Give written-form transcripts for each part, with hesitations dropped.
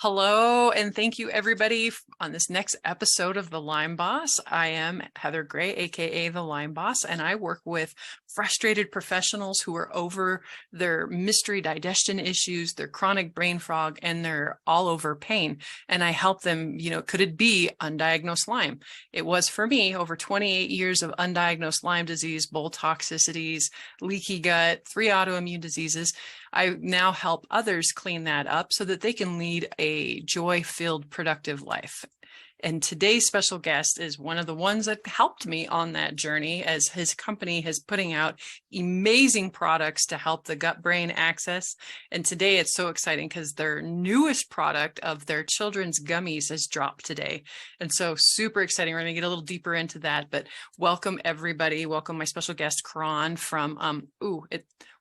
Hello, and thank you everybody on this next episode of The Lyme Boss. I am Heather Gray, aka The Lyme Boss, and I work with frustrated professionals who are over their mystery digestion issues, their chronic brain fog, and their all over pain. And I help them, could it be undiagnosed Lyme? It was for me over 28 years of undiagnosed Lyme disease, bowl toxicities, leaky gut, 3 autoimmune diseases. I now help others clean that up so that they can lead a joy-filled, productive life. And today's special guest is one of the ones that helped me on that journey, as his company is putting out amazing products to help the gut-brain axis. And today it's so exciting because their newest product of their children's gummies has dropped today. And so super exciting. We're going to get a little deeper into that, but welcome everybody. Welcome my special guest, Kiran from,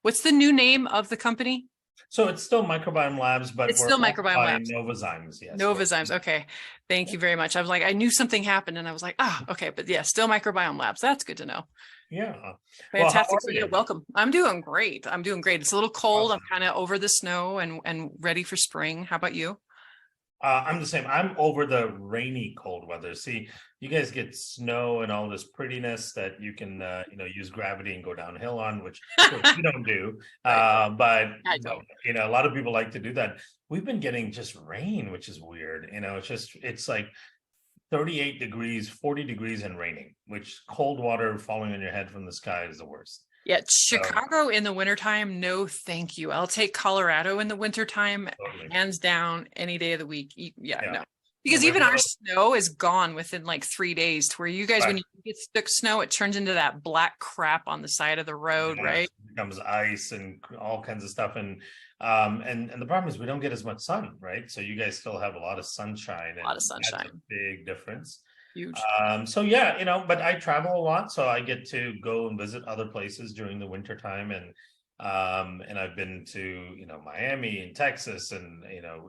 what's the new name of the company? So it's still Microbiome Labs, but it's still Microbiome Labs. Novozymes, yes. Novozymes, okay. Thank you very much. I was like, I knew something happened, and I was like, okay, but yeah, still Microbiome Labs. That's good to know. Yeah. Fantastic. So yeah, welcome. I'm doing great. It's a little cold. Awesome. I'm kind of over the snow and ready for spring. How about you? I'm the same. I'm over the rainy, cold weather. See, you guys get snow and all this prettiness that you can, use gravity and go downhill on, which you don't do. But I don't. A lot of people like to do that. We've been getting just rain, which is weird. It's like 38 degrees, 40 degrees and raining, which cold water falling on your head from the sky is the worst. Yeah, Chicago in the wintertime, no thank you. I'll take Colorado in the wintertime, hands down, any day of the week. No. Because even our snow is gone within like 3 days, to where you guys, when you get stuck snow, it turns into that black crap on the side of the road, right? It becomes ice and all kinds of stuff. And the problem is we don't get as much sun, right? So you guys still have a lot of sunshine. A lot of sunshine. That's a big difference. Huge. But I travel a lot, so I get to go and visit other places during the winter time, and I've been to Miami and Texas and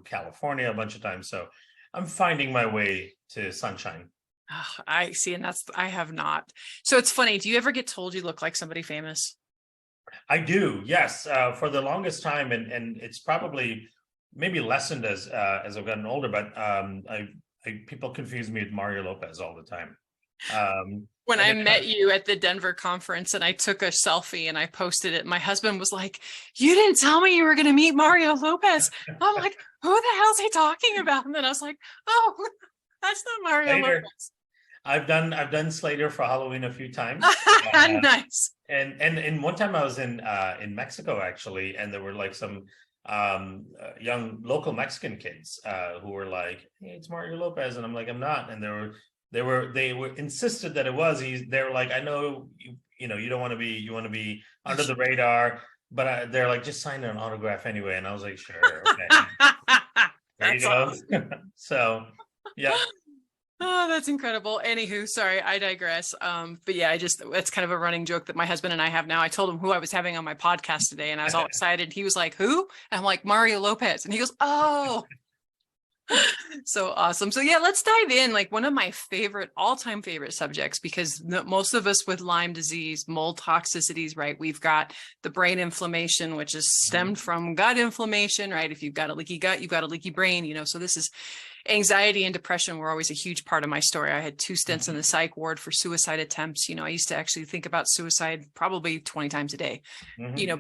California a bunch of times, so I'm finding my way to sunshine. I see, and I have not. So it's funny. Do you ever get told you look like somebody famous? I do, yes. For the longest time, and it's probably maybe lessened as I've gotten older, but people confuse me with Mario Lopez all the time. When I met you at the Denver conference and I took a selfie and I posted it, my husband was like, "You didn't tell me you were going to meet Mario Lopez." I'm like, "Who the hell is he talking about?" And then I was like, "Oh, that's not Mario Lopez." I've done Slater for Halloween a few times. Nice. And one time I was in Mexico actually, and there were like some young local Mexican kids who were like, "Hey, it's Mario Lopez," and I'm like, "I'm not," and they were insisted that it was. They were like, "I know you don't want to be, you want to be under the radar," but they're like, "Just sign an autograph anyway," and I was like, "Sure, okay." There you go. Awesome. So yeah. Oh, that's incredible. Anywho, sorry, I digress. But yeah, it's kind of a running joke that my husband and I have now. I told him who I was having on my podcast today, and I was all excited. He was like, "Who?" And I'm like, "Mario Lopez." And he goes, "Oh." So awesome. So yeah, let's dive in. Like one of my all-time favorite subjects, because most of us with Lyme disease, mold toxicities, right? We've got the brain inflammation, which is stemmed from gut inflammation, right? If you've got a leaky gut, you've got a leaky brain, so this is anxiety and depression were always a huge part of my story. I had 2 stints in the psych ward for suicide attempts. I used to actually think about suicide probably 20 times a day,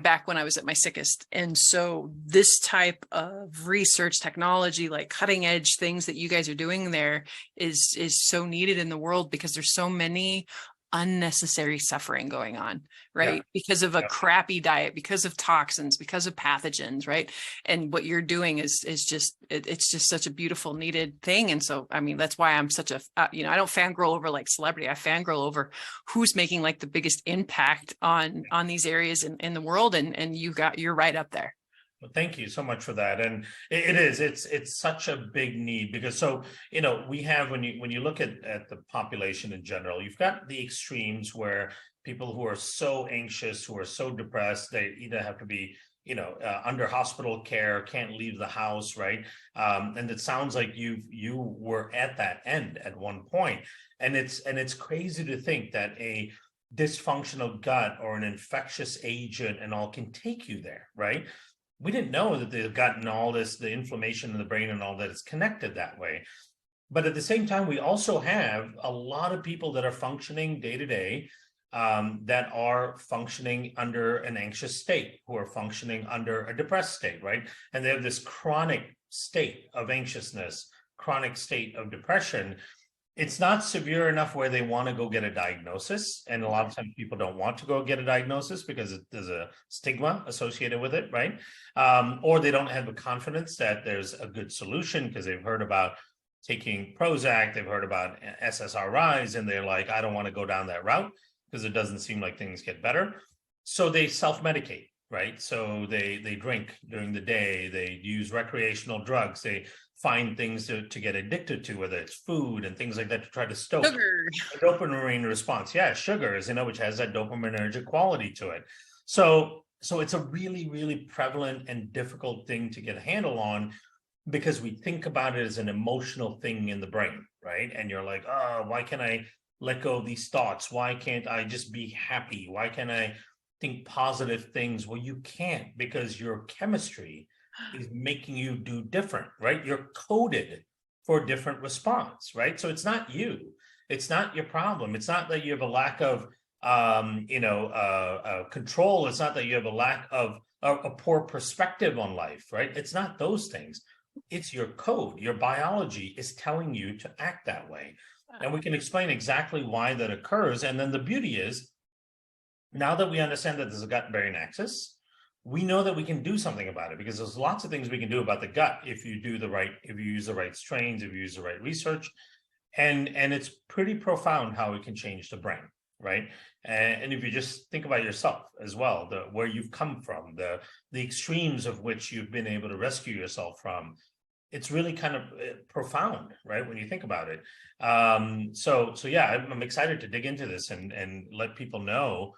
back when I was at my sickest. And so this type of research technology, like cutting edge things that you guys are doing there is so needed in the world, because there's so many unnecessary suffering going on, right? Yeah. Because of a crappy diet, because of toxins, because of pathogens, right? And what you're doing is just, it's just such a beautiful, needed thing. And so, I mean, that's why I'm such a, I don't fangirl over like celebrity. I fangirl over who's making like the biggest impact on these areas in the world. And you're right up there. Well, thank you so much for that. And it's such a big need, because we have, when you look at the population in general, you've got the extremes where people who are so anxious, who are so depressed, they either have to be under hospital care, can't leave the house, right? And it sounds like you were at that end at one point. And it's crazy to think that a dysfunctional gut or an infectious agent and all can take you there, right? we didn't know that they've gotten all this, the inflammation in the brain and all that is connected that way. But at the same time, we also have a lot of people that are functioning day to day, that are functioning under an anxious state, who are functioning under a depressed state, right? And they have this chronic state of anxiousness, chronic state of depression. It's not severe enough where they want to go get a diagnosis. And a lot of times people don't want to go get a diagnosis because there's a stigma associated with it, right? Or they don't have the confidence that there's a good solution because they've heard about taking Prozac, they've heard about SSRIs, and they're like, I don't want to go down that route because it doesn't seem like things get better. So they self-medicate, right? So they drink during the day, they use recreational drugs, they find things to get addicted to, whether it's food and things like that, to try to stoke Sugar. a dopamine response. Yeah, sugars, which has that dopaminergic quality to it. So it's a really, really prevalent and difficult thing to get a handle on, because we think about it as an emotional thing in the brain, right? And you're like, oh, why can't I let go of these thoughts? Why can't I just be happy? Why can't I think positive things? Well, you can't, because your chemistry is making you do different, right? You're coded for a different response, right? So it's not you. It's not your problem. It's not that you have a lack of, control. It's not that you have a lack of a poor perspective on life, right? It's not those things. It's your code. Your biology is telling you to act that way. And we can explain exactly why that occurs. And then the beauty is, now that we understand that there's a gut-brain axis, we know that we can do something about it, because there's lots of things we can do about the gut if you use the right strains, if you use the right research. And it's pretty profound how it can change the brain, right? And if you just think about yourself as well, where you've come from, the extremes of which you've been able to rescue yourself from, it's really kind of profound, right? When you think about it. So yeah, I'm excited to dig into this and let people know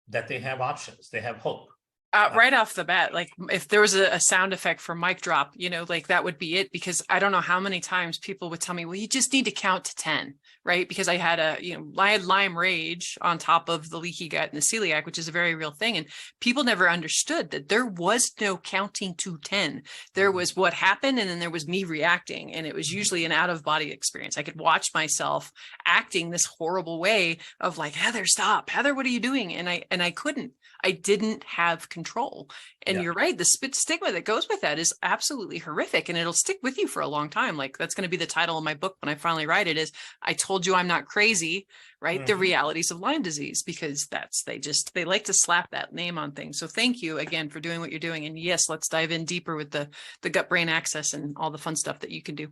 that they have options, they have hope. Right off the bat, like if there was a sound effect for mic drop, like that would be it, because I don't know how many times people would tell me, well, you just need to count to 10, right? Because I had I had Lyme rage on top of the leaky gut and the celiac, which is a very real thing. And people never understood that there was no counting to 10. There was what happened, and then there was me reacting. And it was usually an out of body experience. I could watch myself acting this horrible way of like, Heather, stop. Heather, what are you doing? And I couldn't. I didn't have control. And You're right. The stigma that goes with that is absolutely horrific, and it'll stick with you for a long time. Like, that's going to be the title of my book when I finally write it, is I Told You I'm Not Crazy, right? Mm-hmm. The realities of Lyme disease, because they like to slap that name on things. So thank you again for doing what you're doing. And yes, let's dive in deeper with the gut brain axis and all the fun stuff that you can do.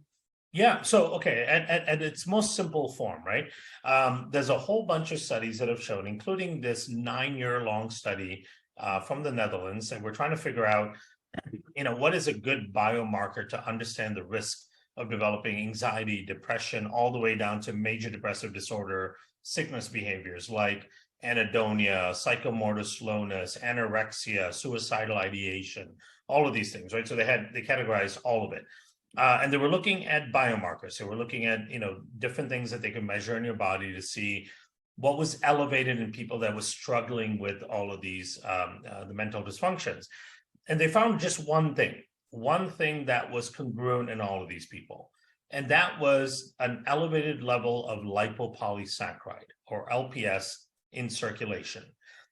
Yeah. So, okay. At its most simple form, right? There's a whole bunch of studies that have shown, including this 9-year-long study from the Netherlands. And we're trying to figure out, what is a good biomarker to understand the risk of developing anxiety, depression, all the way down to major depressive disorder, sickness behaviors like anhedonia, psychomotor slowness, anorexia, suicidal ideation, all of these things, right? So they categorized all of it. And they were looking at biomarkers. So we're looking at, different things that they could measure in your body to see what was elevated in people that was struggling with all of these, the mental dysfunctions. And they found just one thing that was congruent in all of these people. And that was an elevated level of lipopolysaccharide, or LPS, in circulation.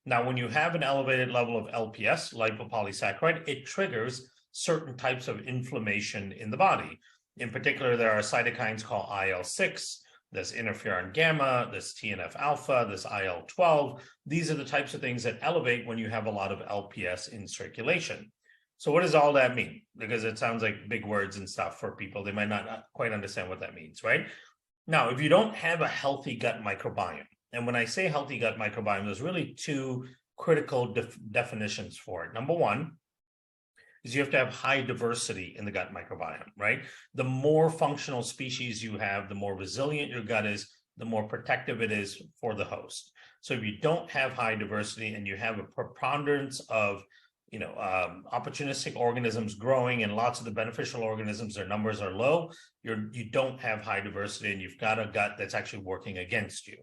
Now, when you have an elevated level of LPS, lipopolysaccharide, it triggers certain types of inflammation in the body. In particular, there are cytokines called IL-6, there's interferon gamma, there's TNF alpha, there's IL-12. These are the types of things that elevate when you have a lot of LPS in circulation. So what does all that mean? Because it sounds like big words and stuff for people. They might not quite understand what that means, right? Now, if you don't have a healthy gut microbiome, and when I say healthy gut microbiome, there's really two critical definitions for it. Number one is you have to have high diversity in the gut microbiome, right? The more functional species you have, the more resilient your gut is, the more protective it is for the host. So if you don't have high diversity and you have a preponderance of, opportunistic organisms growing and lots of the beneficial organisms, their numbers are low, you don't have high diversity, and you've got a gut that's actually working against you.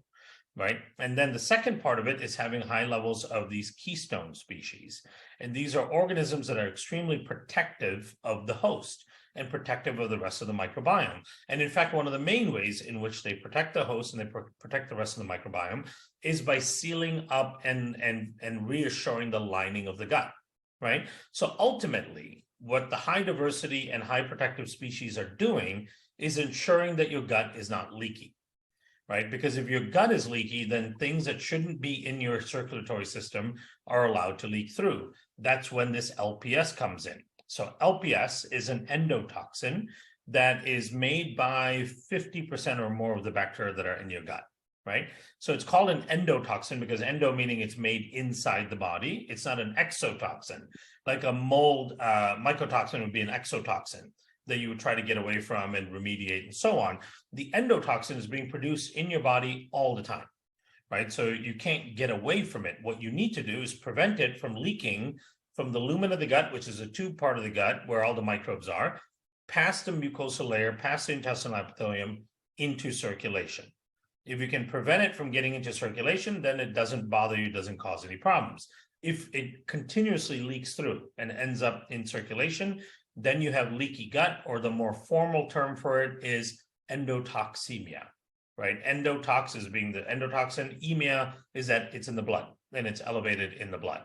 right? And then the second part of it is having high levels of these keystone species. And these are organisms that are extremely protective of the host and protective of the rest of the microbiome. And in fact, one of the main ways in which they protect the host and they protect the rest of the microbiome is by sealing up and reassuring the lining of the gut, right? So ultimately, what the high diversity and high protective species are doing is ensuring that your gut is not leaky, right? Because if your gut is leaky, then things that shouldn't be in your circulatory system are allowed to leak through. That's when this LPS comes in. So LPS is an endotoxin that is made by 50% or more of the bacteria that are in your gut, right? So it's called an endotoxin because endo meaning it's made inside the body. It's not an exotoxin. Like a mold mycotoxin would be an exotoxin that you would try to get away from and remediate and so on. The endotoxin is being produced in your body all the time, right? So you can't get away from it. What you need to do is prevent it from leaking from the lumen of the gut, which is a tube part of the gut where all the microbes are, past the mucosal layer, past the intestinal epithelium into circulation. If you can prevent it from getting into circulation, then it doesn't bother you, doesn't cause any problems. If it continuously leaks through and ends up in circulation, then you have leaky gut, or the more formal term for it is endotoxemia, right? Endotox is being the endotoxin, emia is that it's in the blood and it's elevated in the blood.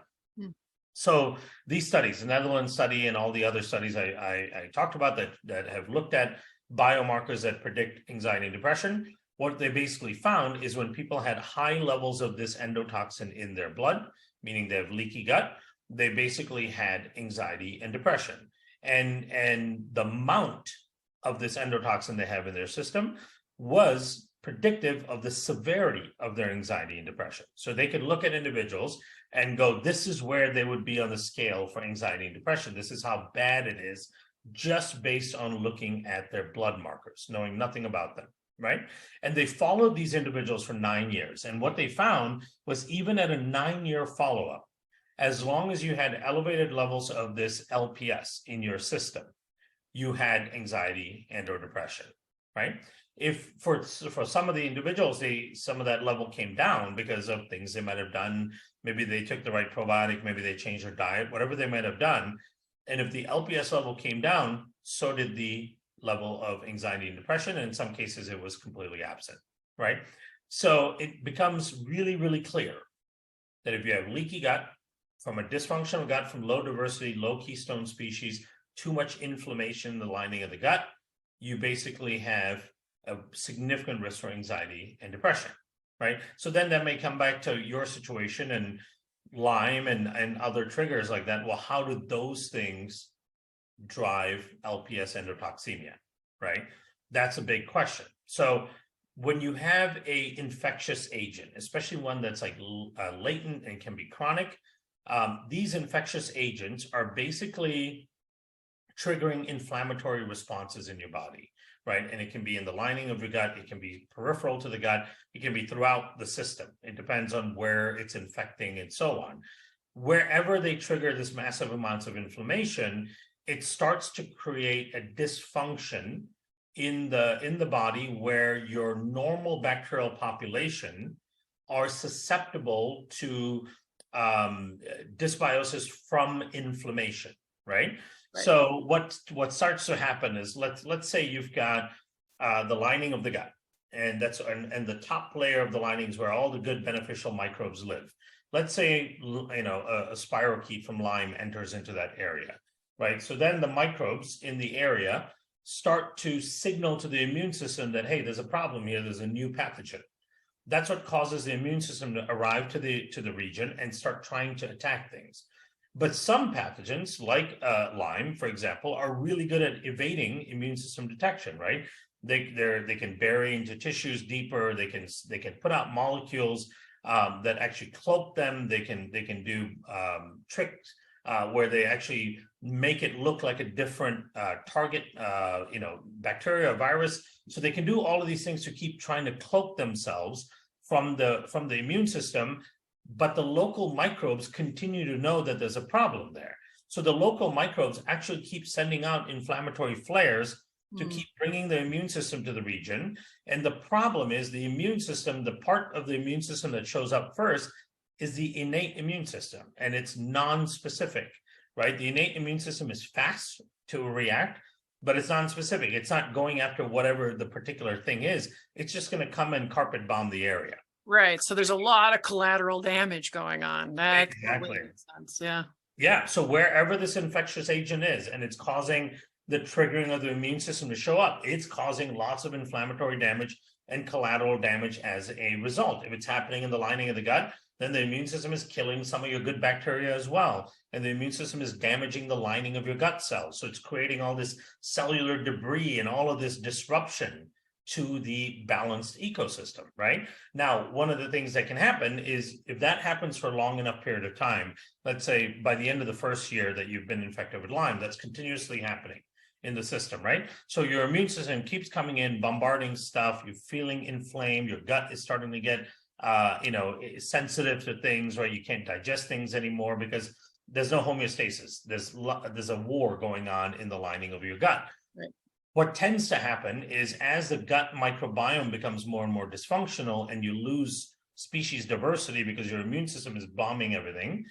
So these studies, the Netherlands study and all the other studies I talked about that have looked at biomarkers that predict anxiety and depression, what they basically found is when people had high levels of this endotoxin in their blood, meaning they have leaky gut, they basically had anxiety and depression. And the amount of this endotoxin they have in their system was predictive of the severity of their anxiety and depression. So they could look at individuals and go, this is where they would be on the scale for anxiety and depression. This is how bad it is, just based on looking at their blood markers, knowing nothing about them, right? And they followed these individuals for 9 years. And what they found was even at a 9-year follow-up, as long as you had elevated levels of this LPS in your system, you had anxiety and or depression, right? If for some of the individuals, some of that level came down because of things they might have done. Maybe they took the right probiotic, maybe they changed their diet, whatever they might have done. And if the LPS level came down, so did the level of anxiety and depression. And in some cases, it was completely absent, right? So it becomes really, really clear that if you have leaky gut, from a dysfunctional gut, from low diversity, low keystone species, too much inflammation in the lining of the gut, you basically have a significant risk for anxiety and depression, right? So then that may come back to your situation and Lyme and other triggers like that. Well, how do those things drive LPS endotoxemia, right? That's a big question. So when you have a infectious agent, especially one that's like latent and can be chronic, these infectious agents are basically triggering inflammatory responses in your body, right? And it can be in the lining of your gut, it can be peripheral to the gut, it can be throughout the system. It depends on where it's infecting and so on. Wherever they trigger this massive amounts of inflammation, it starts to create a dysfunction in the body where your normal bacterial population are susceptible to dysbiosis from inflammation, right? So what starts to happen is let's say you've got the lining of the gut, and that's and the top layer of the lining is where all the good beneficial microbes live. Let's say a spirochete from Lyme enters into that area, right? So then the microbes in the area start to signal to the immune system that, hey, there's a problem here, there's a new pathogen. That's what causes the immune system to arrive to the region and start trying to attack things. But some pathogens, like Lyme, for example, are really good at evading immune system detection, right? They can bury into tissues deeper. They can put out molecules that actually cloak them. They can do tricks where they actually make it look like a different target, bacteria or virus. So they can do all of these things to keep trying to cloak themselves from the immune system. But the local microbes continue to know that there's a problem there. So the local microbes actually keep sending out inflammatory flares to keep bringing the immune system to the region. And the problem is the immune system, the part of the immune system that shows up first is the innate immune system, and it's non-specific, right? The innate immune system is fast to react, but it's non-specific. It's not going after whatever the particular thing is. It's just going to come and carpet bomb the area. Right. So there's a lot of collateral damage going on. That Exactly. totally makes sense. Yeah. Yeah. So wherever this infectious agent is, and it's causing the triggering of the immune system to show up, it's causing lots of inflammatory damage and collateral damage as a result. If it's happening in the lining of the gut, then the immune system is killing some of your good bacteria as well. And the immune system is damaging the lining of your gut cells. So it's creating all this cellular debris and all of this disruption to the balanced ecosystem, right? Now, one of the things that can happen is if that happens for a long enough period of time, let's say by the end of the first year that you've been infected with Lyme, that's continuously happening in the system, right? So your immune system keeps coming in, bombarding stuff, you're feeling inflamed, your gut is starting to get sensitive to things, right? You can't digest things anymore because there's no homeostasis. There's a war going on in the lining of your gut. Right. What tends to happen is as the gut microbiome becomes more and more dysfunctional and you lose species diversity because your immune system is bombing everything,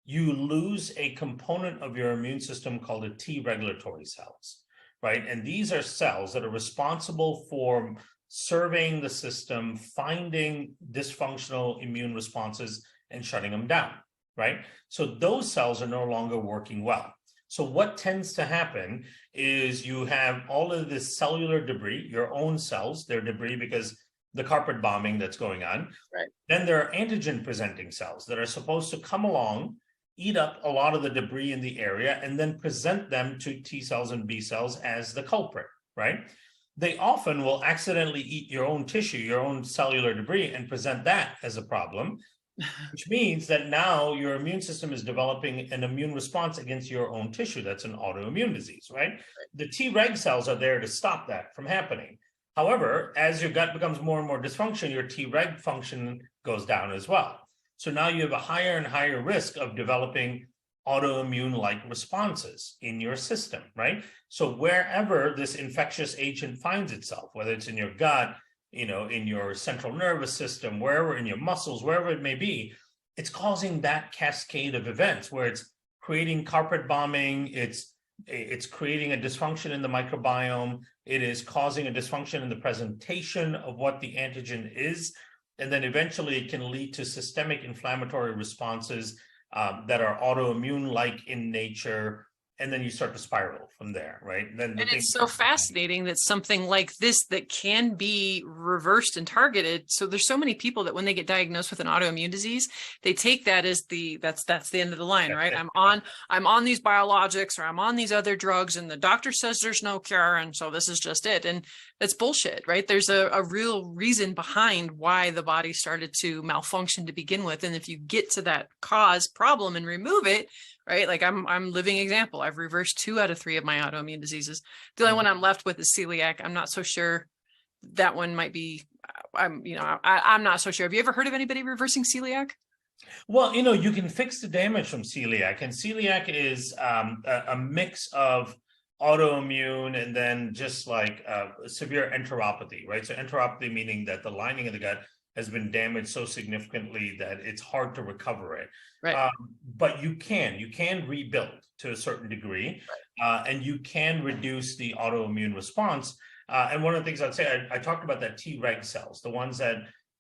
you lose a component of your immune system called the T regulatory cells, right? And these are cells that are responsible for surveying the system, finding dysfunctional immune responses and shutting them down, right? So those cells are no longer working well. So what tends to happen is you have all of this cellular debris, your own cells, they're debris because the carpet bombing that's going on. Right. Then there are antigen presenting cells that are supposed to come along, eat up a lot of the debris in the area, and then present them to T cells and B cells as the culprit, right? They often will accidentally eat your own tissue, your own cellular debris, and present that as a problem, which means that now your immune system is developing an immune response against your own tissue. That's an autoimmune disease, right? The Treg cells are there to stop that from happening. However, as your gut becomes more and more dysfunction, your Treg function goes down as well. So now you have a higher and higher risk of developing autoimmune-like responses in your system, right? So wherever this infectious agent finds itself, whether it's in your gut, in your central nervous system, wherever in your muscles, wherever it may be, it's causing that cascade of events where it's creating carpet bombing, it's creating a dysfunction in the microbiome, it is causing a dysfunction in the presentation of what the antigen is, and then eventually it can lead to systemic inflammatory responses that are autoimmune-like in nature, and then you start to spiral from there, right? Then it's so fascinating that something like this that can be reversed and targeted. So there's so many people that when they get diagnosed with an autoimmune disease, they take that as that's the end of the line, right? I'm on these biologics or I'm on these other drugs and the doctor says there's no cure. And so this is just it. And that's bullshit, right? There's a real reason behind why the body started to malfunction to begin with. And if you get to that cause problem and remove it, right? Like I'm living example. I've reversed 2 out of 3 of my autoimmune diseases. The only one I'm left with is celiac. I'm not so sure that one might be, I'm not so sure. Have you ever heard of anybody reversing celiac? Well, you can fix the damage from celiac, and celiac is a mix of autoimmune and then just like severe enteropathy, right? So enteropathy meaning that the lining of the gut has been damaged so significantly that it's hard to recover it. Right. But you can rebuild to a certain degree, right. And you can reduce the autoimmune response. And one of the things I'd say, I talked about that Treg cells, the ones that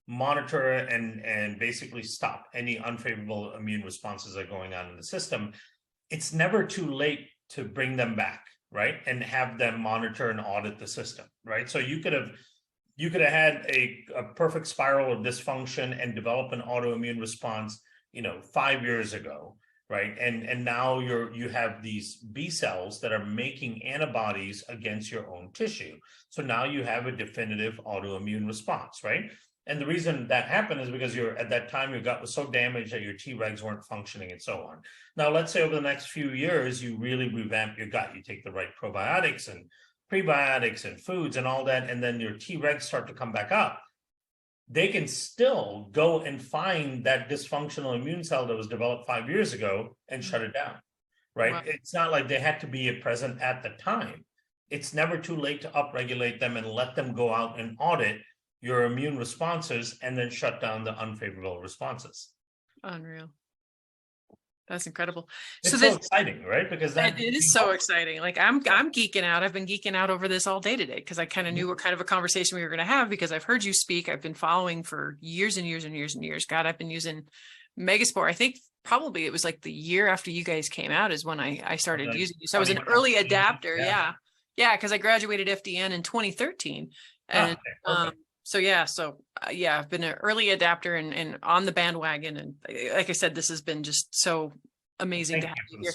monitor and basically stop any unfavorable immune responses that are going on in the system. It's never too late to bring them back, right? And have them monitor and audit the system, right? So you could have had a perfect spiral of dysfunction and develop an autoimmune response, 5 years ago, right? And now you have these B cells that are making antibodies against your own tissue. So now you have a definitive autoimmune response, right? And the reason that happened is because at that time your gut was so damaged that your Tregs weren't functioning and so on. Now, let's say over the next few years, you really revamp your gut. You take the right probiotics and prebiotics and foods and all that, and then your Tregs start to come back up. They can still go and find that dysfunctional immune cell that was developed 5 years ago and shut it down, right? Wow. It's not like they had to be present at the time. it's never too late to upregulate them and let them go out and audit your immune responses and then shut down the unfavorable responses. Unreal. That's incredible. It's so exciting, right? Because it is so exciting. Like I'm geeking out. I've been geeking out over this all day today because I kind of knew what kind of a conversation we were going to have because I've heard you speak. I've been following for years and years and years and years. God, I've been using Megaspore. I think probably it was like the year after you guys came out is when I started using you. So I was an early adapter. Yeah. Because I graduated FDN in 2013. And so I've been an early adapter and on the bandwagon. And like I said, this has been just so amazing to have you here.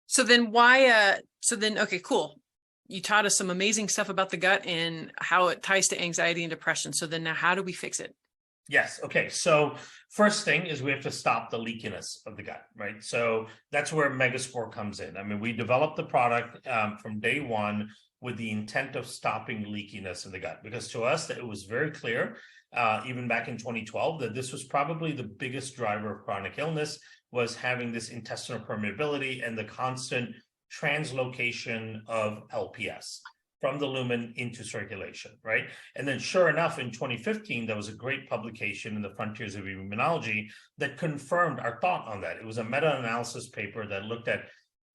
So then okay, cool. You taught us some amazing stuff about the gut and how it ties to anxiety and depression. So then now how do we fix it? Yes. Okay. So first thing is we have to stop the leakiness of the gut, right? So that's where Megaspore comes in. I mean, we developed the product from day one with the intent of stopping leakiness in the gut, because to us, it was very clear, even back in 2012, that this was probably the biggest driver of chronic illness, was having this intestinal permeability and the constant translocation of LPS from the lumen into circulation, right? And then sure enough, in 2015, there was a great publication in the Frontiers of Immunology that confirmed our thought on that. It was a meta-analysis paper that looked at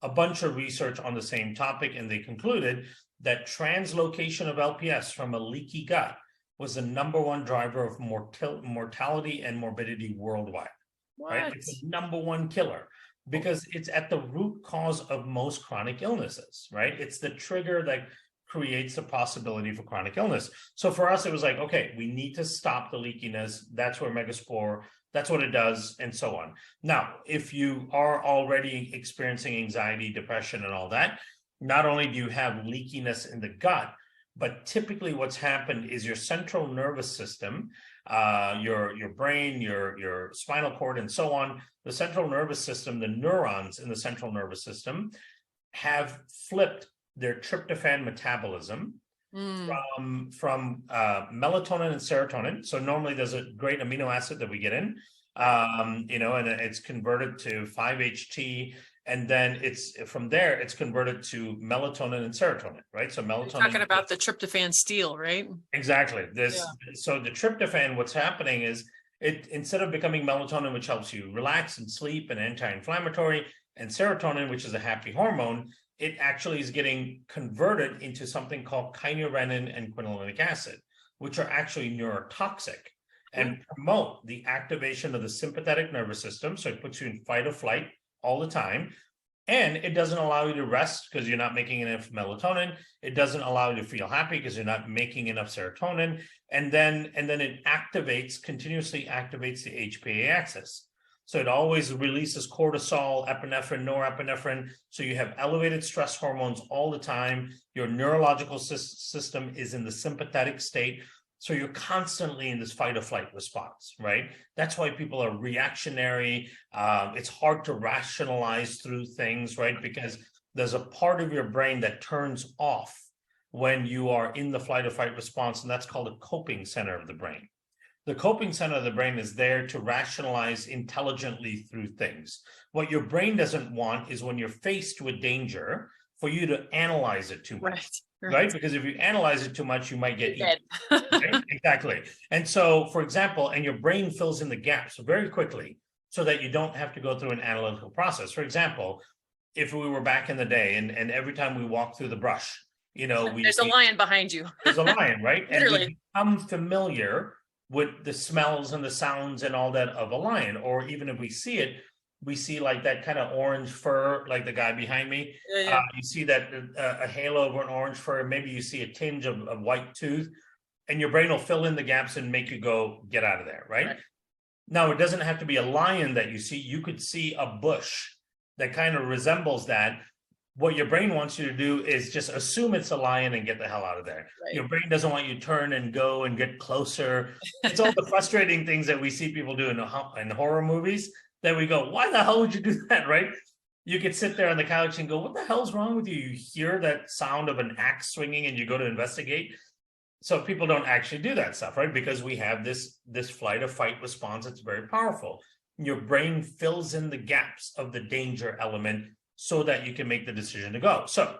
a bunch of research on the same topic, and they concluded that translocation of LPS from a leaky gut was the number one driver of mortality and morbidity worldwide. What? Right? It's the number one killer because it's at the root cause of most chronic illnesses, right? It's the trigger that creates the possibility for chronic illness. So for us, it was like, okay, we need to stop the leakiness. That's where Megaspore, that's what it does, and so on. Now, if you are already experiencing anxiety, depression, and all that, not only do you have leakiness in the gut, but typically what's happened is your central nervous system, your brain, your spinal cord, and so on, the central nervous system, the neurons in the central nervous system have flipped their tryptophan metabolism from melatonin and serotonin. So normally there's a great amino acid that we get in, and it's converted to 5-HT. And then from there, it's converted to melatonin and serotonin, right? So melatonin. You're talking about the tryptophan steal, right? Exactly. So the tryptophan, what's happening is it, instead of becoming melatonin, which helps you relax and sleep and anti-inflammatory, and serotonin, which is a happy hormone, it actually is getting converted into something called kynurenine and quinolinic acid, which are actually neurotoxic and promote the activation of the sympathetic nervous system. So it puts you in fight or flight all the time. And it doesn't allow you to rest because you're not making enough melatonin. It doesn't allow you to feel happy because you're not making enough serotonin. And then it continuously activates the HPA axis. So it always releases cortisol, epinephrine, norepinephrine. So you have elevated stress hormones all the time. Your neurological system is in the sympathetic state. So you're constantly in this fight or flight response, right? That's why people are reactionary. It's hard to rationalize through things, right? Because there's a part of your brain that turns off when you are in the flight or fight response, and that's called the coping center of the brain. The coping center of the brain is there to rationalize intelligently through things. What your brain doesn't want is when you're faced with danger for you to analyze it too much. Right? Because if you analyze it too much, you might get eaten. Right? Exactly. And so, for example, and your brain fills in the gaps very quickly so that you don't have to go through an analytical process. For example, if we were back in the day and every time we walk through the brush, there's a lion behind you. There's a lion, right? Literally. And we become familiar with the smells and the sounds and all that of a lion. Or even if we see it, we see like that kind of orange fur, like the guy behind me. You see that a halo of an orange fur. Maybe you see a tinge of white tooth, and your brain will fill in the gaps and make you go, get out of there, right? Now, it doesn't have to be a lion that you see. You could see a bush that kind of resembles that. What your brain wants you to do is just assume it's a lion and get the hell out of there. Right. Your brain doesn't want you to turn and go and get closer. It's all the frustrating things that we see people do in horror movies. Then we go, why the hell would you do that, right? You could sit there on the couch and go, what the hell's wrong with you? You hear that sound of an axe swinging and you go to investigate. So people don't actually do that stuff, right? Because we have this flight or fight response. It's very powerful. Your brain fills in the gaps of the danger element so that you can make the decision to go. So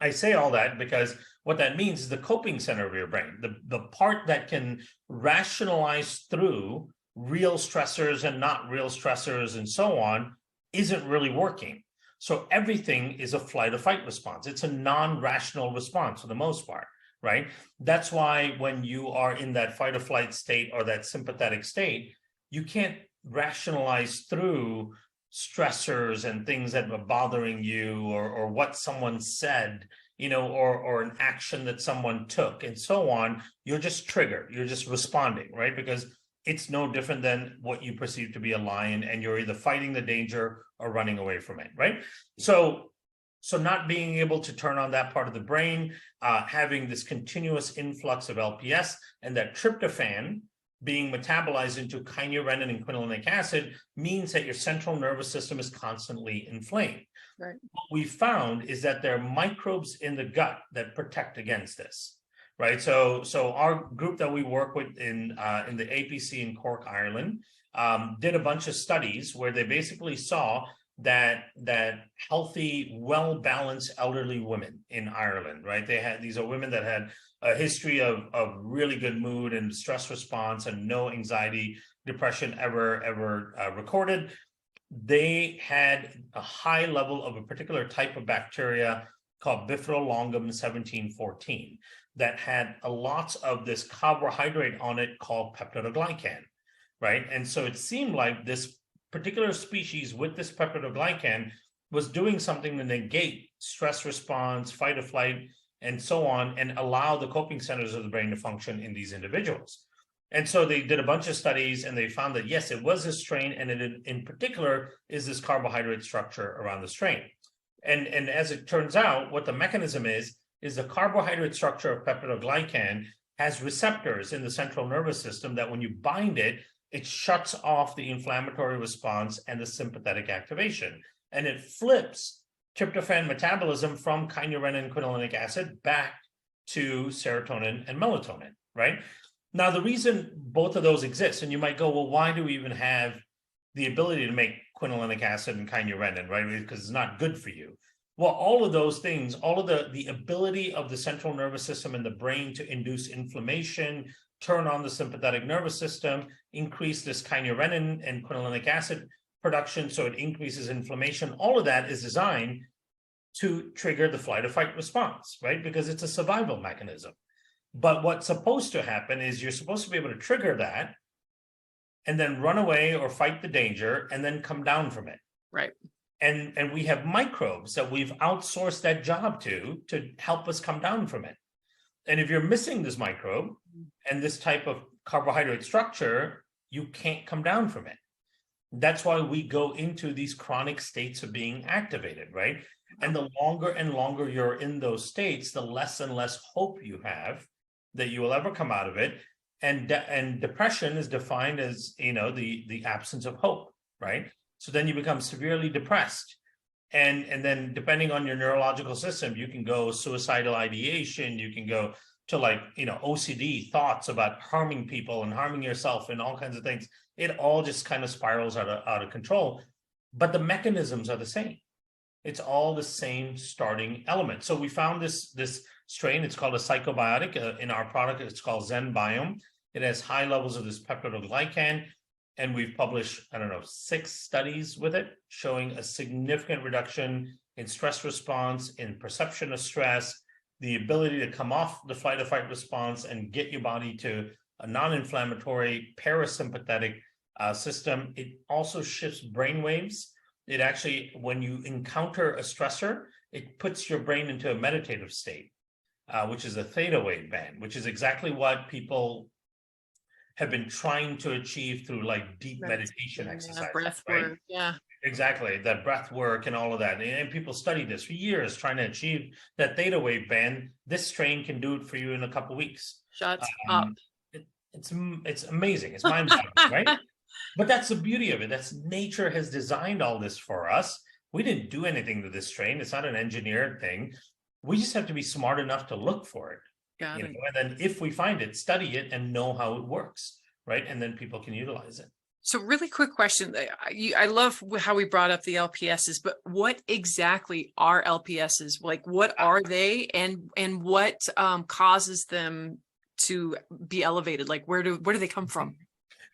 I say all that because what that means is the coping center of your brain, the part that can rationalize through real stressors and not real stressors and so on, isn't really working. So everything is a flight or fight response. It's a non-rational response for the most part, right? That's why when you are in that fight or flight state or that sympathetic state, you can't rationalize through stressors and things that are bothering you, or what someone said, or an action that someone took and so on. You're just triggered. You're just responding, right? Because it's no different than what you perceive to be a lion, and you're either fighting the danger or running away from it, right? So not being able to turn on that part of the brain, having this continuous influx of LPS, and that tryptophan being metabolized into kynurenine and quinolinic acid means that your central nervous system is constantly inflamed. Right. What we found is that there are microbes in the gut that protect against this, right? So our group that we work with in the APC in Cork, Ireland, did a bunch of studies where they basically saw that healthy, well-balanced elderly women in Ireland, right? These are women that had a history of really good mood and stress response and no anxiety, depression ever recorded. They had a high level of a particular type of bacteria called Bifidolongum 1714 that had a lot of this carbohydrate on it called peptidoglycan, right? And so it seemed like this particular species with this peptidoglycan was doing something to negate stress response, fight or flight, and so on, and allow the coping centers of the brain to function in these individuals. And so they did a bunch of studies, and they found that, yes, it was a strain, and it in particular is this carbohydrate structure around the strain. And as it turns out, what the mechanism is the carbohydrate structure of peptidoglycan has receptors in the central nervous system that when you bind it, it shuts off the inflammatory response and the sympathetic activation. And it flips tryptophan metabolism from kynurenine and quinolinic acid back to serotonin and melatonin, right? Now, the reason both of those exist, and you might go, well, why do we even have the ability to make quinolinic acid and kynurenine, right? Because it's not good for you. Well, all of those things, all of the ability of the central nervous system and the brain to induce inflammation, turn on the sympathetic nervous system, increase this kynurenine and quinolinic acid production, so it increases inflammation. All of that is designed to trigger the flight or fight response, right? Because it's a survival mechanism. But what's supposed to happen is you're supposed to be able to trigger that and then run away or fight the danger and then come down from it. Right. And we have microbes that we've outsourced that job to help us come down from it. And if you're missing this microbe and this type of carbohydrate structure, you can't come down from it. That's why we go into these chronic states of being activated, right? And the longer and longer you're in those states, the less and less hope you have that you will ever come out of it. And depression is defined as, the absence of hope, right? So then you become severely depressed. And then depending on your neurological system, you can go suicidal ideation, you can go to OCD, thoughts about harming people and harming yourself and all kinds of things. It all just kind of spirals out of control. But the mechanisms are the same. It's all the same starting element. So we found this strain. It's called a psychobiotic. In our product, it's called ZenBiome. It has high levels of this peptidoglycan. And we've published, 6 studies with it, showing a significant reduction in stress response, in perception of stress, the ability to come off the flight or fight response and get your body to a non-inflammatory parasympathetic system. It also shifts brain waves. It actually, when you encounter a stressor, it puts your brain into a meditative state, which is a theta wave band, which is exactly what people have been trying to achieve through deep meditation exercises, breath right? work, yeah. Exactly, that breath work and all of that. And people study this for years, trying to achieve that theta wave band. This strain can do it for you in a couple of weeks. Shut up. It's amazing. It's mind-boggling, right? But that's the beauty of it. That's nature has designed all this for us. We didn't do anything to this strain. It's not an engineered thing. We just have to be smart enough to look for it. Got it. And then if we find it, study it and know how it works, right? And then people can utilize it. So really quick question. I love how we brought up the LPSs, but what exactly are LPSs? Like, what are they, and what causes them to be elevated? Like, where do they come from?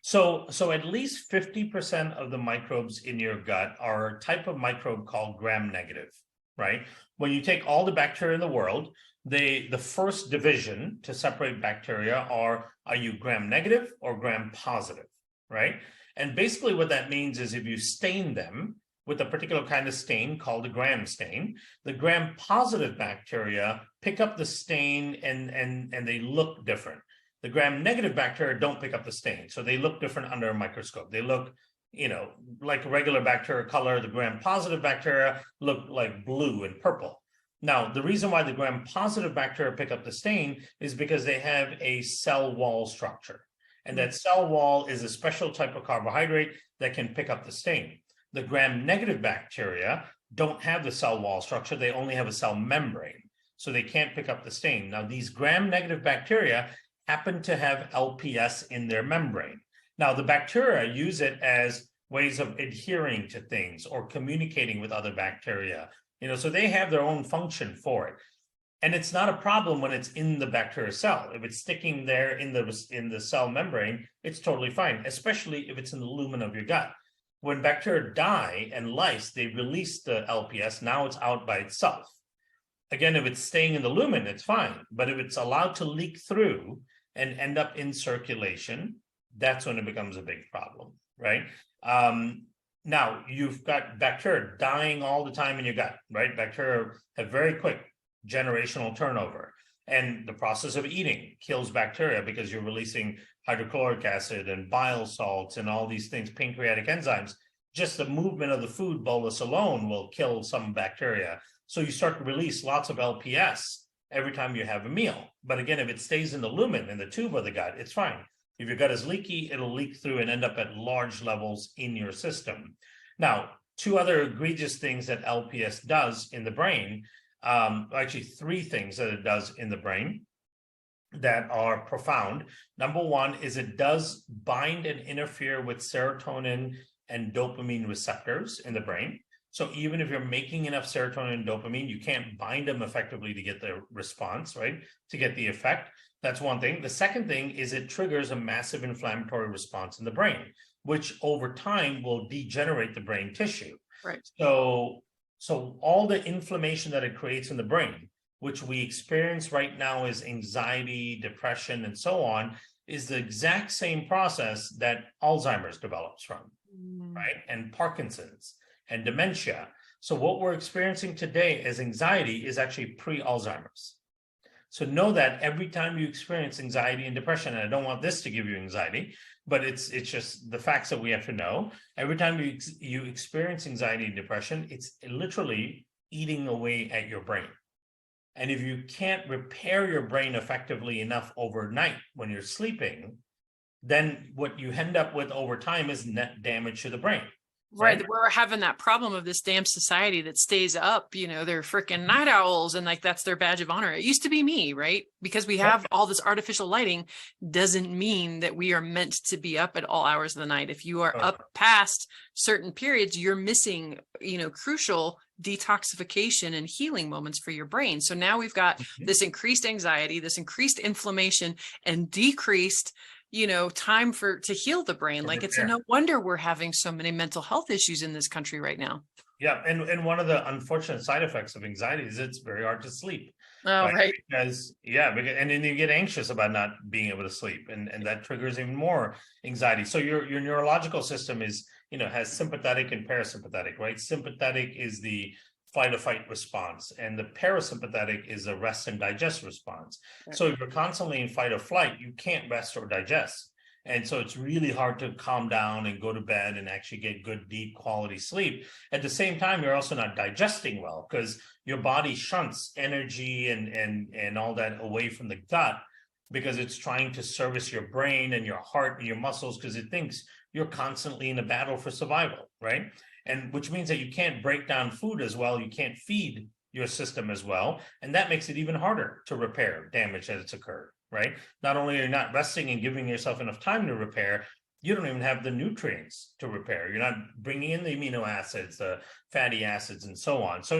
So at least 50% of the microbes in your gut are a type of microbe called gram-negative, right? When you take all the bacteria in the world, the first division to separate bacteria are you gram-negative or gram-positive, right? And basically what that means is if you stain them with a particular kind of stain called a gram stain, the gram-positive bacteria pick up the stain and they look different. The gram-negative bacteria don't pick up the stain, so they look different under a microscope. They look, like regular bacteria color. The gram-positive bacteria look like blue and purple. Now, the reason why the gram-positive bacteria pick up the stain is because they have a cell wall structure. And that cell wall is a special type of carbohydrate that can pick up the stain. The gram-negative bacteria don't have the cell wall structure. They only have a cell membrane, so they can't pick up the stain. Now, these gram-negative bacteria happen to have LPS in their membrane. Now, the bacteria use it as ways of adhering to things or communicating with other bacteria, so they have their own function for it. And it's not a problem when it's in the bacteria cell. If it's sticking there in the cell membrane, it's totally fine, especially if it's in the lumen of your gut. When bacteria die and lyse, they release the LPS. Now it's out by itself. Again, if it's staying in the lumen, it's fine. But if it's allowed to leak through and end up in circulation, that's when it becomes a big problem, right? Now, you've got bacteria dying all the time in your gut, right? Bacteria have very quick generational turnover. And the process of eating kills bacteria because you're releasing hydrochloric acid and bile salts and all these things, pancreatic enzymes. Just the movement of the food bolus alone will kill some bacteria. So you start to release lots of LPS every time you have a meal. But again, if it stays in the lumen, in the tube of the gut, it's fine. If your gut is leaky, it'll leak through and end up at large levels in your system. Now, two other egregious things that LPS does in the brain, actually three things that it does in the brain that are profound. Number one is it does bind and interfere with serotonin and dopamine receptors in the brain. So even if you're making enough serotonin and dopamine, you can't bind them effectively to get the response, right? To get the effect. That's one thing. The second thing is it triggers a massive inflammatory response in the brain, which over time will degenerate the brain tissue. Right. So all the inflammation that it creates in the brain, which we experience right now as anxiety, depression, and so on, is the exact same process that Alzheimer's develops from, right? And Parkinson's and dementia. So what we're experiencing today as anxiety is actually pre-Alzheimer's. So know that every time you experience anxiety and depression, and I don't want this to give you anxiety, but it's just the facts that we have to know. Every time you experience anxiety and depression, it's literally eating away at your brain. And if you can't repair your brain effectively enough overnight when you're sleeping, then what you end up with over time is net damage to the brain. Right. We're having that problem of this damn society that stays up, they're freaking night owls and like that's their badge of honor. It used to be me, right? Because we have all this artificial lighting doesn't mean that we are meant to be up at all hours of the night. If you are up past certain periods, you're missing, crucial detoxification and healing moments for your brain. So now we've got this increased anxiety, this increased inflammation, and decreased time to heal the brain. Like it's no wonder we're having so many mental health issues in this country right now. Yeah. And one of the unfortunate side effects of anxiety is it's very hard to sleep. Oh, right. Because and then you get anxious about not being able to sleep and that triggers even more anxiety. So your neurological system is, has sympathetic and parasympathetic, right? Sympathetic is the fight or fight response, and the parasympathetic is a rest and digest response. Right. So if you're constantly in fight or flight, you can't rest or digest. And so it's really hard to calm down and go to bed and actually get good, deep quality sleep. At the same time, you're also not digesting well because your body shunts energy and all that away from the gut because it's trying to service your brain and your heart and your muscles because it thinks you're constantly in a battle for survival, right? And which means that you can't break down food as well. You can't feed your system as well. And that makes it even harder to repair damage that it's occurred, right? Not only are you not resting and giving yourself enough time to repair, you don't even have the nutrients to repair. You're not bringing in the amino acids, the fatty acids, and so on. So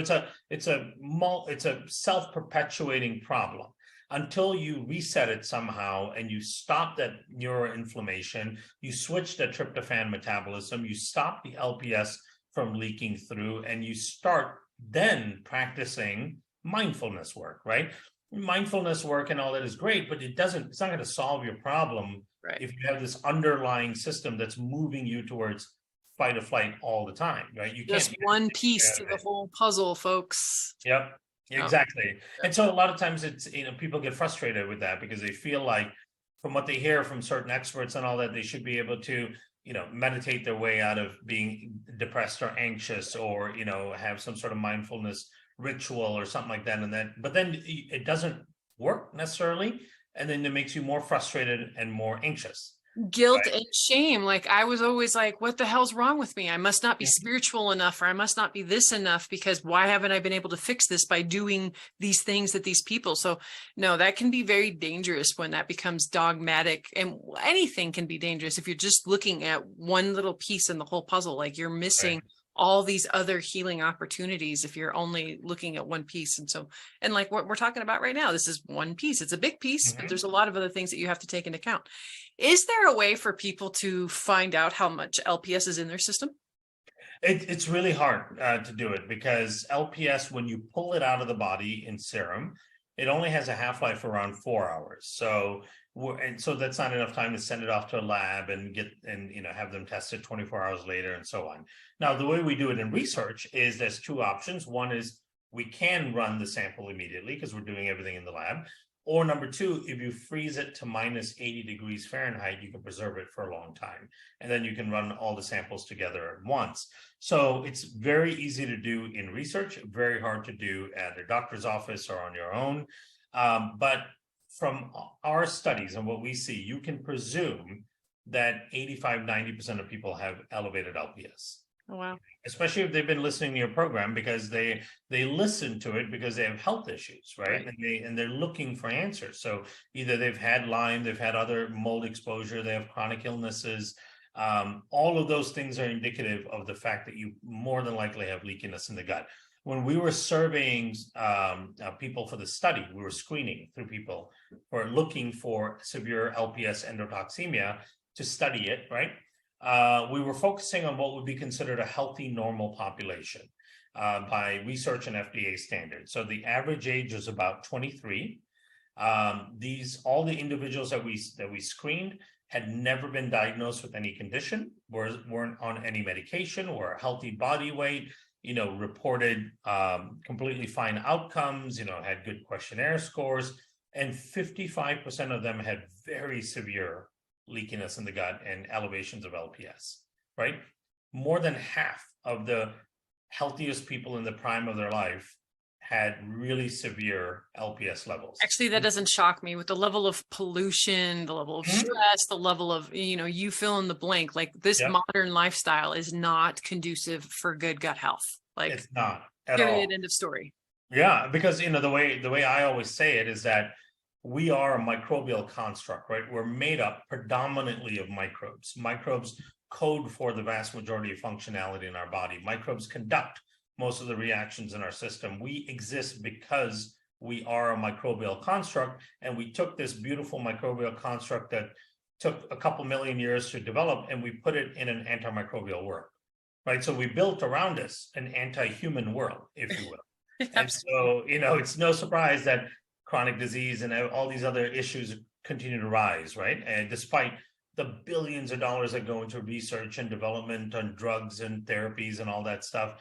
it's a self-perpetuating problem until you reset it somehow and you stop that neuroinflammation, you switch the tryptophan metabolism, you stop the LPS from leaking through, and you start then practicing mindfulness work, right? Mindfulness work and all that is great, but it's not going to solve your problem. Right. If you have this underlying system that's moving you towards fight or flight all the time, right? You just can't one piece to the whole puzzle, folks. Yep, exactly. And so a lot of times it's, people get frustrated with that because they feel like from what they hear from certain experts and all that, they should be able to, meditate their way out of being depressed or anxious, or, have some sort of mindfulness ritual or something like that. But then it doesn't work necessarily. And then it makes you more frustrated and more anxious. Guilt and shame. Like, I was always like, what the hell's wrong with me? I must not be spiritual enough, or I must not be this enough, because why haven't I been able to fix this by doing these things that these people? So no, that can be very dangerous when that becomes dogmatic, and anything can be dangerous if you're just looking at one little piece in the whole puzzle. Like, you're missing all these other healing opportunities if you're only looking at one piece. And like what we're talking about right now, this is one piece. It's a big piece, but there's a lot of other things that you have to take into account. Is there a way for people to find out how much LPS is in their system? It's really hard to do it, because LPS, when you pull it out of the body in serum, it only has a half-life around 4 hours. So that's not enough time to send it off to a lab and have them tested 24 hours later and so on. Now, the way we do it in research is there's two options. One is we can run the sample immediately because we're doing everything in the lab. Or number two, if you freeze it to minus 80 degrees Fahrenheit, you can preserve it for a long time. And then you can run all the samples together at once. So it's very easy to do in research, very hard to do at a doctor's office or on your own. But from our studies and what we see, you can presume that 85-90% of people have elevated LPS. Oh, wow. Especially if they've been listening to your program, because they listen to it because they have health issues, right? And they're looking for answers. So either they've had Lyme, they've had other mold exposure, they have chronic illnesses. All of those things are indicative of the fact that you more than likely have leakiness in the gut. When we were surveying people for the study, we were screening through people who are looking for severe LPS endotoxemia to study it, right? We were focusing on what would be considered a healthy, normal population by research and FDA standards. So the average age is about 23. All the individuals that we screened had never been diagnosed with any condition, weren't on any medication, were a healthy body weight, reported completely fine outcomes, had good questionnaire scores, and 55% of them had very severe leakiness in the gut and elevations of LPS, right? More than half of the healthiest people in the prime of their life had really severe LPS levels. Actually, that doesn't shock me with the level of pollution, the level of stress, the level of, you fill in the blank. Like, this modern lifestyle is not conducive for good gut health. Like, it's not at period, all. end of story. Yeah, because the way I always say it is that we are a microbial construct, right? We're made up predominantly of microbes. Microbes code for the vast majority of functionality in our body. Microbes conduct most of the reactions in our system. We exist because we are a microbial construct, and we took this beautiful microbial construct that took a couple million years to develop, and we put it in an antimicrobial world, right? So we built around us an anti-human world, if you will. And so, it's no surprise that chronic disease and all these other issues continue to rise, right? And despite the billions of dollars that go into research and development on drugs and therapies and all that stuff,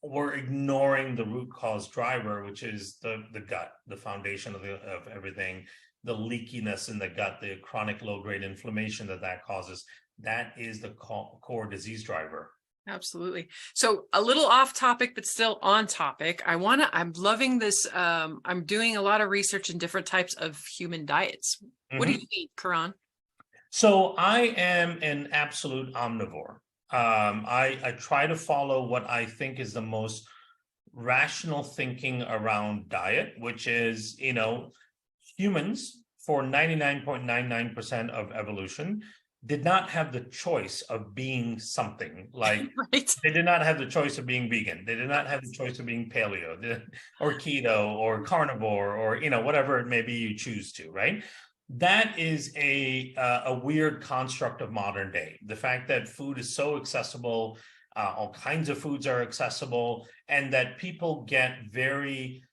we're ignoring the root cause driver, which is the gut, the foundation of everything, the leakiness in the gut, the chronic low-grade inflammation that causes. That is the core disease driver. Absolutely. So a little off topic, but still on topic. I'm loving this. I'm doing a lot of research in different types of human diets. What do you eat, Kiran? So I am an absolute omnivore. I try to follow what I think is the most rational thinking around diet, which is, humans, for 99.99% of evolution, did not have the choice of being something. Like Right. they did not have the choice of being vegan. They did not have the choice of being paleo or keto or carnivore or, whatever it may be you choose to, right? That is a weird construct of modern day. The fact that food is so accessible, all kinds of foods are accessible, and that people get very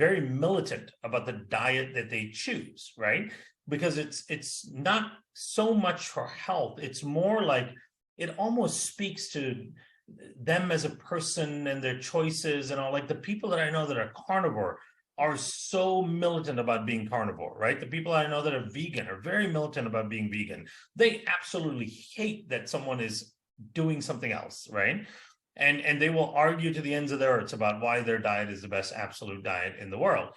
very militant about the diet that they choose, right? Because it's not so much for health. It's more like it almost speaks to them as a person and their choices and all. Like the people that I know that are carnivore are so militant about being carnivore, right? The people I know that are vegan are very militant about being vegan. They absolutely hate that someone is doing something else, right? And they will argue to the ends of the earth about why their diet is the best absolute diet in the world.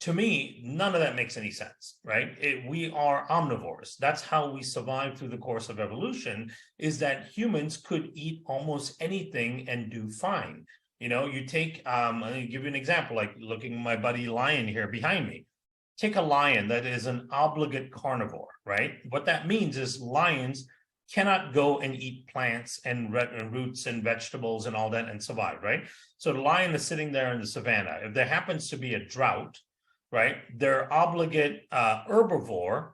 To me, none of that makes any sense, right? We are omnivores. That's how we survived through the course of evolution, is that humans could eat almost anything and do fine. You take, I'm going to give you an example, like looking at my buddy lion here behind me. Take a lion that is an obligate carnivore, right? What that means is lions cannot go and eat plants and roots and vegetables and all that and survive, right? So the lion is sitting there in the savannah. If there happens to be a drought, right, their obligate herbivore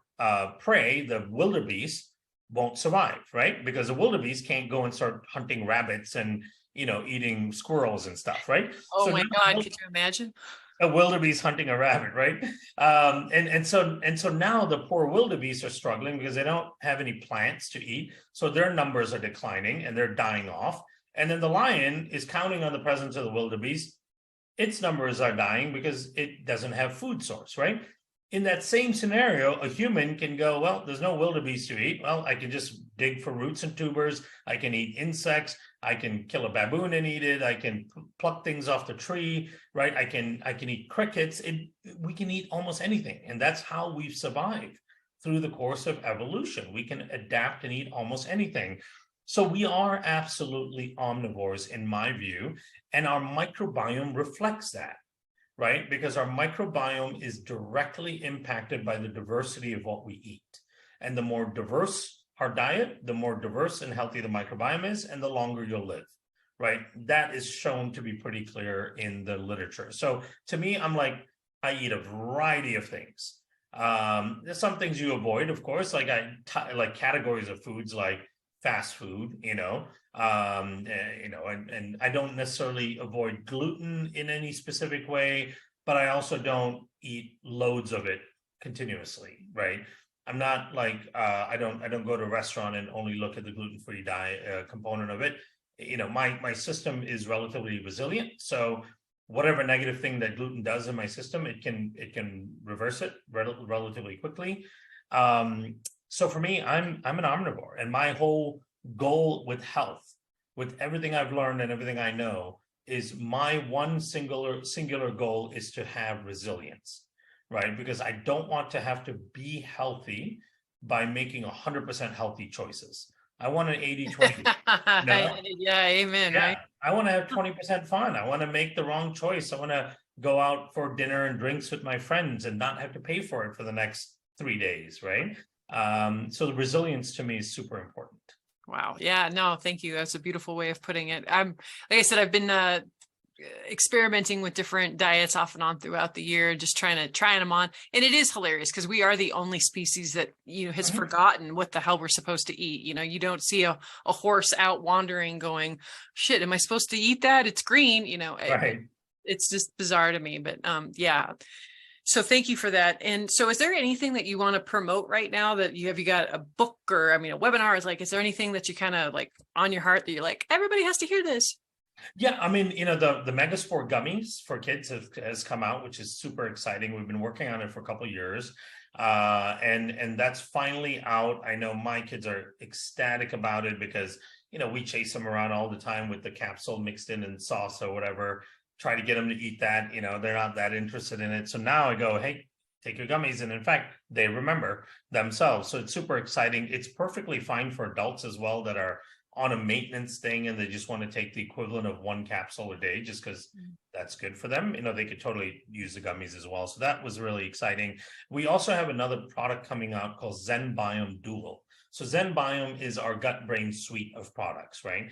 prey, the wildebeest, won't survive, right? Because the wildebeest can't go and start hunting rabbits and, eating squirrels and stuff, right? Oh So my now God, could you imagine? a wildebeest hunting a rabbit, right? So now the poor wildebeest are struggling because they don't have any plants to eat, so their numbers are declining and they're dying off. And then the lion is counting on the presence of the wildebeest. Its numbers are dying because it doesn't have food source, right? In that same scenario, a human can go, well, there's no wildebeest to eat. Well, I can just dig for roots and tubers. I can eat insects. I can kill a baboon and eat it. I can pluck things off the tree, right? I can eat crickets. We can eat almost anything. And that's how we've survived through the course of evolution. We can adapt and eat almost anything. So we are absolutely omnivores in my view, and our microbiome reflects that, right? Because our microbiome is directly impacted by the diversity of what we eat. And the more diverse our diet, the more diverse and healthy the microbiome is, and the longer you'll live, right? That is shown to be pretty clear in the literature. So to me, I'm like, I eat a variety of things. There's some things you avoid, of course, like like categories of foods like fast food, and I don't necessarily avoid gluten in any specific way, but I also don't eat loads of it continuously, right? I'm not like I don't go to a restaurant and only look at the gluten-free diet component of it. My system is relatively resilient, so whatever negative thing that gluten does in my system, it can reverse it relatively quickly. So for me, I'm an omnivore, and my whole goal with health, with everything I've learned and everything I know, is my one singular goal is to have resilience, right? Because I don't want to have to be healthy by making 100% healthy choices. I want an 80-20. Yeah, amen, Yeah, right? I want to have 20% fun. I want to make the wrong choice. I want to go out for dinner and drinks with my friends and not have to pay for it for the next 3 days, right? So the resilience to me is super important. Wow. Yeah, no, thank you. That's a beautiful way of putting it. Like I said, I've been experimenting with different diets off and on throughout the year, just trying them on. And it is hilarious because we are the only species that, has forgotten what the hell we're supposed to eat. You don't see a horse out wandering going, shit, am I supposed to eat that? It's green, Right. It's just bizarre to me, but yeah. So thank you for that. And so is there anything that you want to promote right now that you got a book or, a webinar? Is there anything that you kind of like on your heart that you're like, everybody has to hear this? Yeah, the Megaspore gummies for kids has come out, which is super exciting. We've been working on it for a couple of years, and that's finally out. I know my kids are ecstatic about it because we chase them around all the time with the capsule mixed in sauce or whatever. Try to get them to eat that. They're not that interested in it. So now I go, hey, take your gummies, and in fact, they remember themselves. So it's super exciting. It's perfectly fine for adults as well that are on a maintenance thing and they just want to take the equivalent of 1 capsule a day just because that's good for them, they could totally use the gummies as well. So that was really exciting. We also have another product coming out called ZenBiome Dual. So ZenBiome is our gut-brain suite of products, right?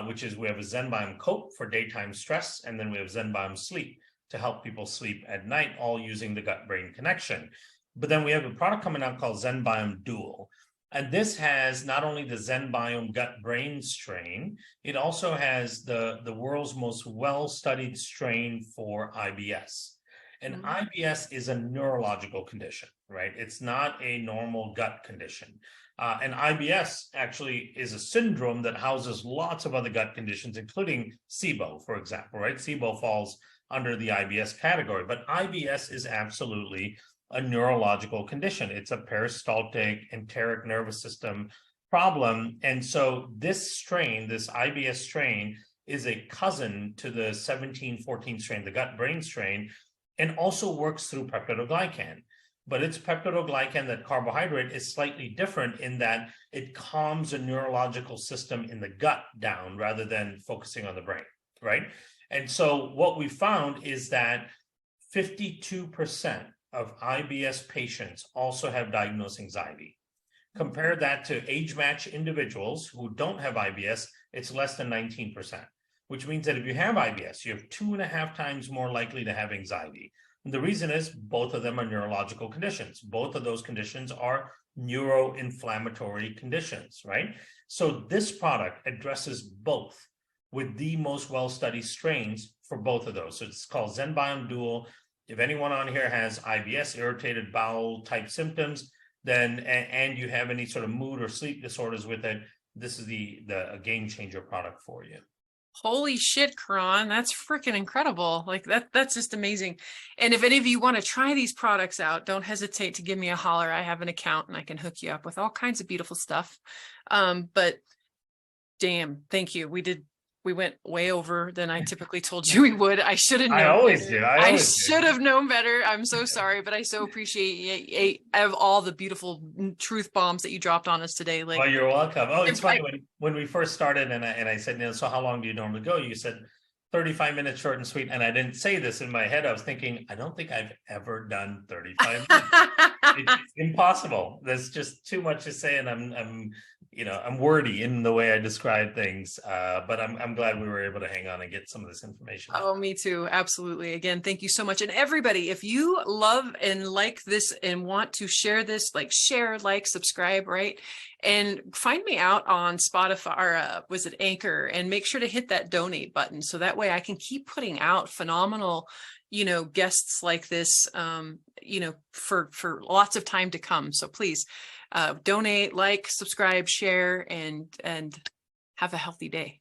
Which is, we have a ZenBiome Coat for daytime stress, and then we have ZenBiome Sleep to help people sleep at night, all using the gut-brain connection. But then we have a product coming out called ZenBiome Dual. And this has not only the ZenBiome gut-brain strain, it also has the world's most well-studied strain for IBS. And IBS is a neurological condition, right? It's not a normal gut condition. And IBS actually is a syndrome that houses lots of other gut conditions, including SIBO, for example, right? SIBO falls under the IBS category, but IBS is absolutely a neurological condition. It's a peristaltic enteric nervous system problem. And so this strain, this IBS strain, is a cousin to the 1714 strain, the gut-brain strain, and also works through peptidoglycan. But its peptidoglycan, that carbohydrate, is slightly different in that it calms a neurological system in the gut down rather than focusing on the brain, right? And so what we found is that 52% of IBS patients also have diagnosed anxiety. Compare that to age-matched individuals who don't have IBS, it's less than 19%, which means that if you have IBS, you have 2.5 times more likely to have anxiety. And the reason is both of them are neurological conditions. Both of those conditions are neuroinflammatory conditions, right? So this product addresses both with the most well-studied strains for both of those. So it's called ZenBiome Dual. If anyone on here has IBS, irritated bowel type symptoms, then and you have any sort of mood or sleep disorders with it, this is a game changer product for you. Holy shit, Kiran, that's freaking incredible. Like that's just amazing. And if any of you want to try these products out, don't hesitate to give me a holler. I have an account and I can hook you up with all kinds of beautiful stuff. But damn, thank you. We went way over than I typically told you we would. I should have known. I always better. do. I should have known better. I'm so sorry, but I so appreciate of all the beautiful truth bombs that you dropped on us today. Like, well, you're welcome. Oh, it's funny when we first started and I said, so how long do you normally go? You said 35 minutes, short and sweet. And I didn't say this in my head. I was thinking, I don't think I've ever done 35 minutes. It's impossible. There's just too much to say, and I'm wordy in the way I describe things. But I'm glad we were able to hang on and get some of this information. Oh, me too. Absolutely. Again, thank you so much. And everybody, if you love and like this and want to share this, share, subscribe, right? And find me out on Spotify or was it Anchor, and make sure to hit that donate button. So that way I can keep putting out phenomenal, guests like this, for lots of time to come. So please donate, subscribe, share, and have a healthy day.